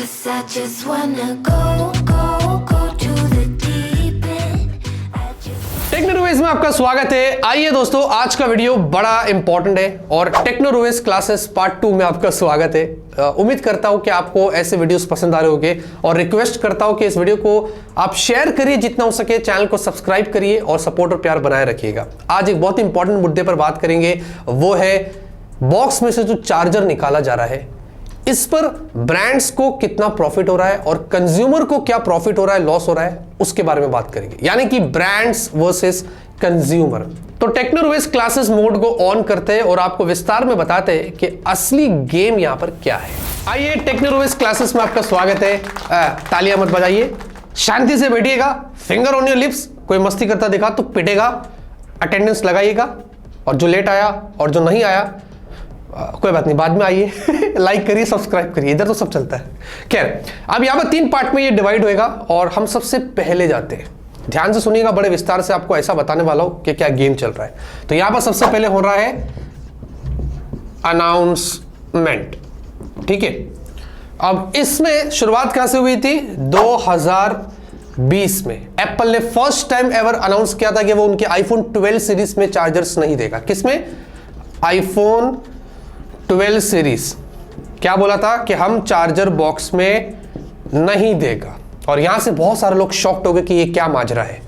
'Cause I just wanna go to the deep end. टेक्नोरोवेज में आपका स्वागत है। आइए दोस्तों, आज का वीडियो बड़ा इंपॉर्टेंट है और टेक्नोरोवेज क्लासेस पार्ट 2 में आपका स्वागत है। उम्मीद करता हूं कि आपको ऐसे वीडियोस पसंद आ रहे होंगे और रिक्वेस्ट करता हूं कि इस वीडियो को आप शेयर करिए जितना हो सके, चैनल को सब्सक्राइब करिए और सपोर्ट और प्यार बनाए रखिएगा। आज एक बहुत इंपॉर्टेंट मुद्दे पर बात करेंगे, वो है बॉक्स में से जो चार्जर निकाला जा रहा है, इस पर ब्रांड्स को कितना प्रॉफिट हो रहा है और कंज्यूमर को क्या प्रॉफिट हो रहा है, लॉस हो रहा है, उसके बारे में बात करेंगे, यानी कि ब्रांड्स वर्सेस कंज्यूमर। तो टेक्नोरोवेज क्लासेस मोड को ऑन करते हैं और आपको विस्तार में बताते हैं कि असली गेम यहां पर क्या है। आइए, टेक्नोरोवेज क्लासेस में आपका स्वागत है। तालियां मत बजाइए, शांति से बैठिएगा, फिंगर ऑन योर लिप्स। कोई मस्ती करता दिखा तो पिटेगा, अटेंडेंस लगाइएगा, और जो लेट आया और जो नहीं आया कोई बात नहीं, बाद में आइए। लाइक करिए, सब्सक्राइब करिए, इधर तो सब चलता है। खैर, अब यहां पर 3 पार्ट में ये डिवाइड होएगा और हम सबसे पहले जाते हैं। ध्यान से सुनिएगा, बड़े विस्तार से आपको ऐसा बताने वाला हूं कि क्या गेम चल रहा है। तो यहां पर सबसे पहले हो रहा है अनाउंसमेंट, ठीक है। अब इसमें शुरुआत कहां से हुई थी? 2020 में एप्पल ने फर्स्ट टाइम एवर अनाउंस किया था कि वो उनके आईफोन 12 सीरीज में चार्जर्स नहीं देगा। किसमें? IPhone 12 series. क्या बोला था कि हम चार्जर बॉक्स में नहीं देगा, और यहां से बहुत सारे लोग शॉक्ड हो गए कि ये क्या माजरा है।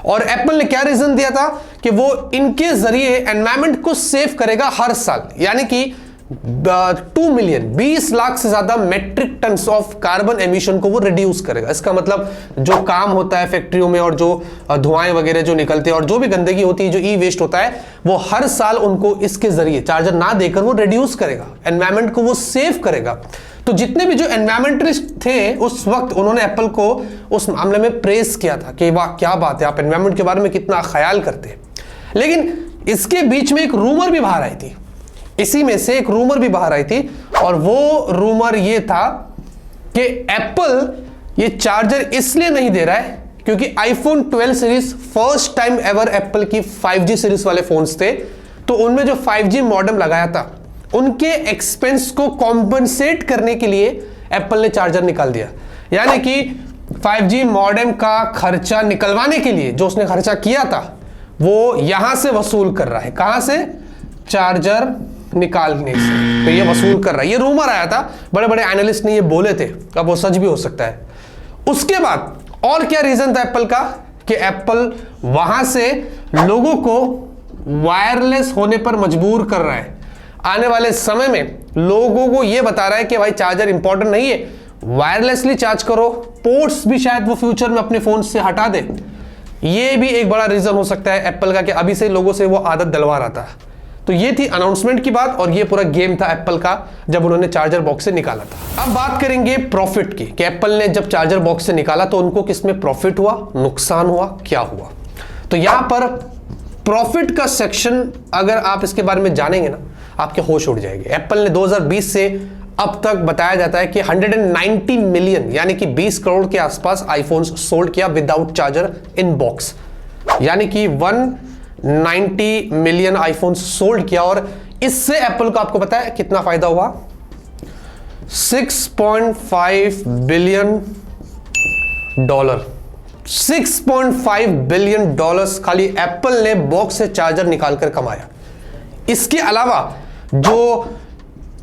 और एप्पल ने क्या रीजन दिया था कि वो इनके जरिए एनवायरमेंट को सेव करेगा हर साल, यानी कि 2 मिलियन 20 लाख से ज्यादा metric tons of carbon emission को वो रिड्यूस करेगा। इसका मतलब जो काम होता है फैक्ट्रियों में और जो धुआं वगैरह जो निकलते हैं और जो भी गंदगी होती है, जो ई वेस्ट होता है, वो हर साल उनको इसके जरिए चार्जर ना देकर वो रिड्यूस करेगा, एनवायरमेंट को वो सेव करेगा। तो जितने भी जो एनवायरमेंटलिस्ट थे उस वक्त, उन्होंने एप्पल को उस मामले में प्रेस किया था कि वाह क्या बात है, आप एनवायरमेंट के बारे में कितना ख्याल करते हैं। लेकिन इसके बीच में एक रूमर भी बाहर आई थी, इसी में से एक रूमर भी बाहर आई थी, और वो रूमर ये था कि एप्पल ये चार्जर इसलिए नहीं दे रहा है क्योंकि iPhone 12 series first time ever Apple की 5G सीरीज वाले फोन्स थे, तो उनमें जो 5G मॉडेम लगाया था उनके एक्सपेंस को कॉम्पनसेट करने के लिए एप्पल ने चार्जर निकाल दिया। यानी कि 5G मॉडेम का खर्चा निकलवाने के लिए जो उसने खर्चा किया था वो यहां से वसूल कर रहा है। कहां से? चार्जर निकालने से। तो ये वसूल कर रहा है, ये रूमर आया था, बड़े बड़े एनालिस्ट ने ये बोले थे, अब वो सच भी हो सकता है। उसके बाद और क्या रीजन था एप्पल का कि एप्पल वहां से लोगों को वायरलेस होने पर मजबूर कर रहा है। आने वाले समय में लोगों को यह बता रहा है कि भाई चार्जर इंपॉर्टेंट नहीं है, वायरलेसली चार्ज करो। पोर्ट्स भी शायद वो फ्यूचर में अपने फोन से हटा दे। ये भी एक बड़ा रीजन हो सकता है एप्पल का कि अभी से लोगों से वो आदत दिलवा रहा था। तो ये थी अनाउंसमेंट की बात, और ये पूरा गेम था एप्पल का जब उन्होंने चार्जर बॉक्स से निकाला था। अब बात करेंगे प्रॉफिट की कि एप्पल ने जब चार्जर बॉक्स से निकाला तो उनको किसमें प्रॉफिट हुआ, नुकसान हुआ, क्या हुआ। तो यहां पर प्रॉफिट का सेक्शन अगर आप इसके बारे में जानेंगे ना, आपके होश उड़ जाएंगे। एप्पल ने 2020 से अब तक बताया जाता है कि 190 मिलियन यानी कि 20 करोड़ के आसपास आईफोन्स सोल्ड किया विदाउट चार्जर इन बॉक्स, यानी कि 190 मिलियन आईफोन्स सोल्ड किया। और इससे एप्पल को आपको पता है कितना फायदा हुआ? 6.5 बिलियन डॉलर। 6.5 बिलियन डॉलर्स खाली एप्पल ने बॉक्स से चार्जर निकालकर कमाया। इसके अलावा जो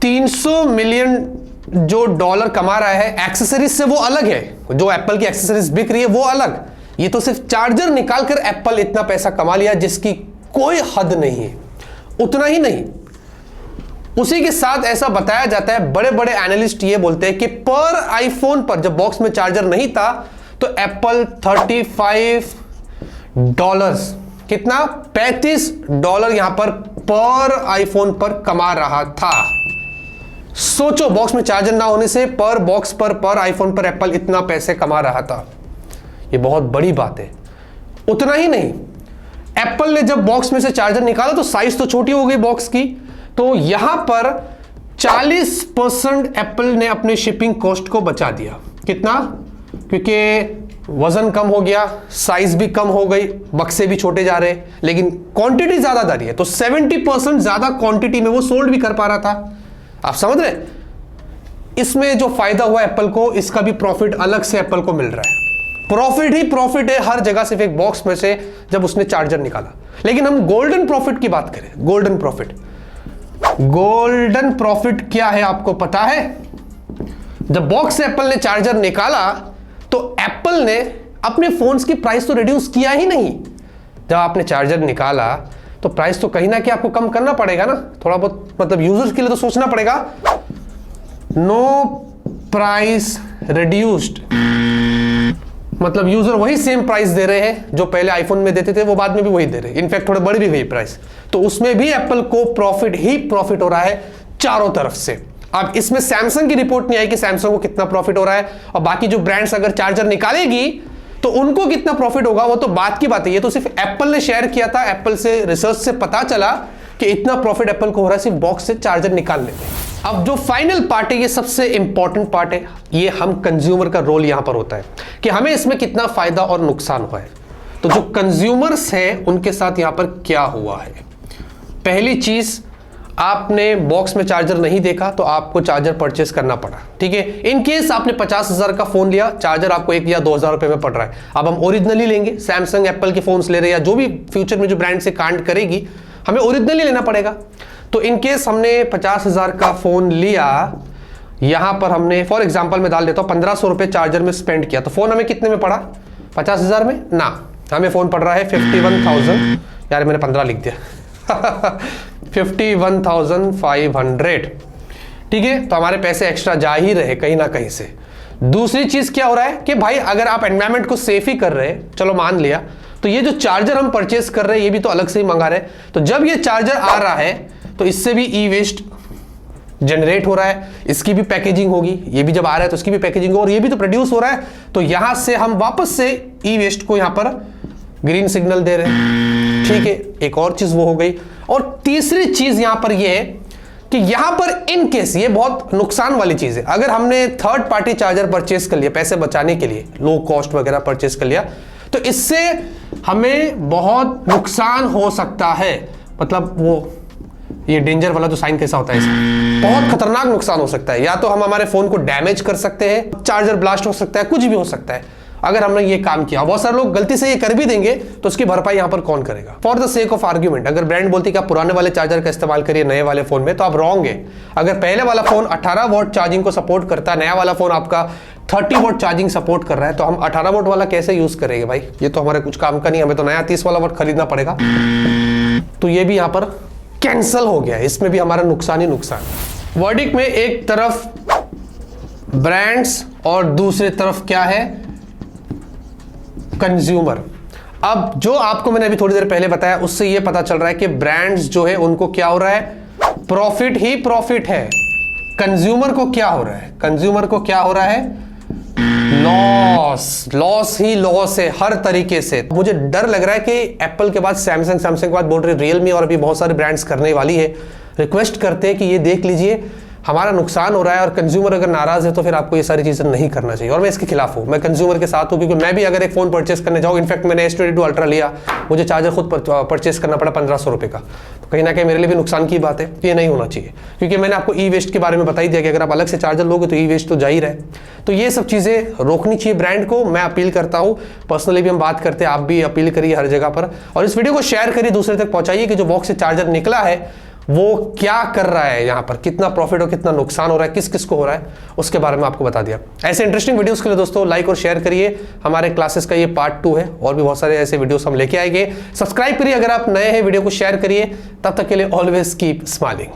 300 मिलियन जो डॉलर कमा रहा है एक्सेसरीज से, वो अलग है। जो एप्पल की एक्सेसरीज बिक रही है वो अलग। ये तो सिर्फ चार्जर निकालकर एप्पल इतना पैसा कमा लिया जिसकी कोई हद नहीं है। उतना ही नहीं, उसी के साथ ऐसा बताया जाता है, बड़े बड़े एनालिस्ट ये बोलते हैं कि पर आईफोन पर जब बॉक्स में चार्जर नहीं था तो एप्पल $35 कितना? $35 यहां पर आईफोन पर कमा रहा था। सोचो, बॉक्स में चार्जर ना होने से पर बॉक्स पर आईफोन पर एप्पल इतना पैसे कमा रहा था। ये बहुत बड़ी बात है। उतना ही नहीं, एप्पल ने जब बॉक्स में से चार्जर निकाला तो साइज तो छोटी हो गई बॉक्स की, तो यहां पर 40% एप्पल ने अपने शिपिंग कॉस्ट को बचा दिया। कितना? क्योंकि वजन कम हो गया, साइज भी कम हो गई, बक्से भी छोटे जा रहे, लेकिन क्वांटिटी ज्यादा जा रही है, तो 70% ज्यादा क्वांटिटी में वो सोल्ड भी कर पा रहा था। आप समझ रहे? इसमें जो फायदा हुआ एप्पल को, इसका भी प्रॉफिट अलग से एप्पल को मिल रहा है। प्रॉफिट ही प्रॉफिट है हर जगह, सिर्फ एक बॉक्स में से जब उसने चार्जर निकाला। लेकिन हम गोल्डन प्रॉफिट की बात करें, गोल्डन प्रॉफिट, गोल्डन प्रॉफिट क्या है आपको पता है? जब बॉक्स से एप्पल ने चार्जर निकाला तो एप्पल ने अपने फोन्स की प्राइस तो रिड्यूस किया ही नहीं। जब आपने चार्जर निकाला तो प्राइस तो कहीं ना कहीं आपको कम करना पड़ेगा ना, थोड़ा बहुत, मतलब यूजर्स के लिए तो सोचना पड़ेगा। नो प्राइस रिड्यूस्ड, मतलब यूजर वही सेम प्राइस दे रहे हैं जो पहले आईफोन में देते थे, वो बाद में भी वही दे रहे हैं, इनफैक्ट थोड़े बढ़ भी गई प्राइस। तो उसमें भी एप्पल को प्रॉफिट ही प्रॉफिट हो रहा है चारों तरफ से। अब इसमें सैमसंग की रिपोर्ट नहीं आई कि सैमसंग को कितना प्रॉफिट हो रहा है, और बाकी जो ब्रांड्स अगर चार्जर निकालेगी तो उनको कितना प्रॉफिट होगा, वो तो बात की बात है। ये तो सिर्फ एप्पल ने शेयर किया था, एप्पल से रिसर्च से पता चला कि इतना प्रॉफिट एप्पल को हो रहा है सिर्फ बॉक्स से चार्जर निकालने में। अब जो फाइनल पार्ट है, ये सबसे इंपॉर्टेंट पार्ट है, ये हम कंज्यूमर का रोल यहां पर होता है कि हमें इसमें कितना फायदा और नुकसान हुआ है। तो जो कंज्यूमर्स हैं उनके साथ यहां पर क्या हुआ है? पहली चीज, आपने बॉक्स में चार्जर नहीं देखा तो आपको चार्जर परचेस करना पड़ा, ठीक है। इन केस आपने 50,000 का फोन लिया, चार्जर आपको 1 या 2,000 रुपए में पड़ रहा है। अब हम ओरिजिनली लेंगे, सैमसंग एप्पल के फोन्स ले रहे हैं, या जो भी फ्यूचर में जो ब्रांड से कांड करेगी, हमें ओरिजिनली लेना पड़ेगा। तो इन केस हमने 50,000 का फोन लिया, यहां पर हमने फॉर एग्जाम्पल मैं डाल देता हूं 1,500 रुपए चार्जर में स्पेंड किया, तो फोन हमें कितने में पड़ा? 50,000 में ना, हमें फोन पड़ रहा है 51,000, यार मैंने 15 लिख दिया 51,500, ठीक है। तो हमारे पैसे एक्स्ट्रा जा ही रहे कहीं ना कहीं से। दूसरी चीज क्या हो रहा है कि भाई अगर आप एनवायरमेंट को सेफ ही कर रहे हैं, चलो मान लिया, तो ये जो चार्जर हम परचेस कर रहे हैं ये भी तो अलग से ही मंगा रहे हैं। तो जब ये चार्जर आ रहा है तो इससे भी ई वेस्ट जनरेट हो रहा है, इसकी भी पैकेजिंग होगी, ये भी जब आ रहा है तो इसकी भी पैकेजिंग होगी, और ये भी तो प्रोड्यूस हो रहा है। तो यहां से हम वापस से ई वेस्ट को यहां पर ग्रीन सिग्नल दे रहे हैं, ठीक है। एक और चीज वो हो गई। और तीसरी चीज यहां पर ये है कि यहां पर इन केस, ये बहुत नुकसान वाली चीज है, अगर हमने थर्ड पार्टी चार्जर परचेस कर लिया पैसे बचाने के लिए, लो कॉस्ट वगैरह परचेस कर लिया, तो इससे हमें बहुत नुकसान हो सकता है। मतलब वो ये डेंजर वाला जो साइन कैसा होता है, इसमें बहुत खतरनाक नुकसान हो सकता है। या तो हम हमारे फोन को डैमेज कर सकते हैं, चार्जर ब्लास्ट हो सकता है, कुछ भी हो सकता है अगर हमने ये काम किया। बहुत सारे लोग गलती से ये कर भी देंगे तो उसकी भरपाई यहां पर कौन करेगा? For the sake of argument, अगर ब्रांड बोलती है कि आप पुराने वाले चार्जर का इस्तेमाल करिए नए वाले फोन में, तो आप रॉन्ग है। अगर पहले वाला फोन 18 वॉट चार्जिंग को सपोर्ट करता है, नया वाला फोन आपका 30 वॉट चार्जिंग सपोर्ट कर रहा है, तो हम 18 वॉट वाला कैसे यूज करेंगे भाई? ये तो हमारे कुछ काम का नहीं, हमें तो नया 30 वाला वॉट खरीदना पड़ेगा। तो ये भी यहां पर कैंसल हो गया, इसमें भी हमारा नुकसान ही नुकसान। वर्डिक में एक तरफ ब्रांड्स और दूसरी तरफ क्या है? कंज्यूमर। अब जो आपको मैंने अभी थोड़ी देर पहले बताया उससे ये पता चल रहा है कि ब्रांड्स जो है उनको क्या हो रहा है? प्रॉफिट ही प्रॉफिट है। कंज्यूमर को क्या हो रहा है? कंज्यूमर को क्या हो रहा है? लॉस, लॉस ही लॉस है हर तरीके से। मुझे डर लग रहा है कि एप्पल के बाद सैमसंग, सैमसंग के बाद बोल रही रियलमी, और अभी बहुत सारे ब्रांड्स करने वाली है। रिक्वेस्ट करते हैं कि ये देख लीजिए, हमारा नुकसान हो रहा है, और कंज्यूमर अगर नाराज है तो फिर आपको ये सारी चीजें नहीं करना चाहिए। और मैं इसके खिलाफ हूं, मैं कंज्यूमर के साथ हूं, क्योंकि मैं भी अगर एक फोन परचेस करने जाऊं, इनफैक्ट मैंने S22 अल्ट्रा लिया, मुझे चार्जर खुद परचेस करना पड़ा 1,500 रुपए का, तो कहीं ना कहीं मेरे लिए भी नुकसान की बात है। ये नहीं होना चाहिए, क्योंकि मैंने आपको ई वेस्ट के बारे में बता ही दिया कि अगर आप अलग से चार्जर लोगे तो ई वेस्ट तो जा ही रहे। तो ये सब चीजें रोकनी चाहिए ब्रांड को, मैं अपील करता हूं। पर्सनली भी हम बात करते हैं, आप भी अपील करिए हर जगह पर, और इस वीडियो को शेयर करिए, दूसरे तक पहुंचाइए कि जो बॉक्स से चार्जर निकला है वो क्या कर रहा है, यहां पर कितना प्रॉफिट और कितना नुकसान हो रहा है, किस किस को हो रहा है, उसके बारे में आपको बता दिया। ऐसे इंटरेस्टिंग वीडियोस के लिए दोस्तों लाइक और शेयर करिए। हमारे क्लासेस का ये पार्ट 2 है, और भी बहुत सारे ऐसे वीडियोस हम लेके आएंगे। सब्सक्राइब करिए अगर आप नए हैं, वीडियो को शेयर करिए। तब तक के लिए ऑलवेज कीप स्माइलिंग।